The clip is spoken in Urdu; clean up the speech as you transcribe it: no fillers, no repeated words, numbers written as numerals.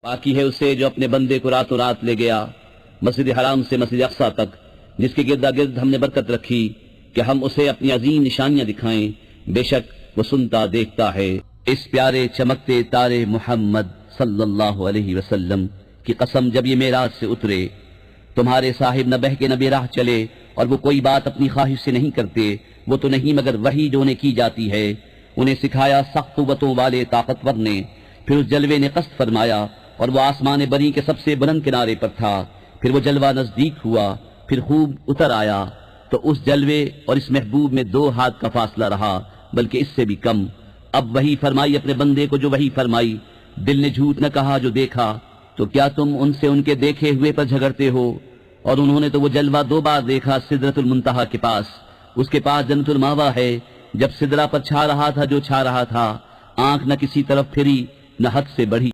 باقی ہے اسے جو اپنے بندے کو راتوں رات لے گیا مسجد حرام سے مسجد اقصی تک، جس کے گرد گرد ہم نے برکت رکھی کہ ہم اسے اپنی عظیم نشانیاں دکھائیں، بے شک وہ سنتا دیکھتا ہے۔ اس پیارے چمکتے تارے محمد صلی اللہ علیہ وسلم کی قسم، جب یہ معراج سے اترے تمہارے صاحب نہ بہکے نہ بے راہ چلے، اور وہ کوئی بات اپنی خواہش سے نہیں کرتے، وہ تو نہیں مگر وحی جو انہیں کی جاتی ہے۔ انہیں سکھایا سخت قوتوں والے طاقتور نے، پھر اس جلوے نے قصد فرمایا اور وہ آسمان بری کے سب سے بلند کنارے پر تھا، پھر وہ جلوہ نزدیک ہوا، پھر خوب اتر آیا، تو اس جلوے اور اس محبوب میں 2 ہاتھ کا فاصلہ رہا، بلکہ اس سے بھی کم۔ اب وحی فرمائی اپنے بندے کو جو وحی فرمائی، دل نے جھوٹ نہ کہا جو دیکھا، تو کیا تم ان سے ان کے دیکھے ہوئے پر جھگڑتے ہو؟ اور انہوں نے تو وہ جلوہ 2 بار دیکھا سدرۃ المنتہا کے پاس، اس کے پاس جنت الماوا ہے، جب سدرہ پر چھا رہا تھا جو چھا رہا تھا، آنکھ نہ کسی طرف پھری نہ حد سے بڑھی۔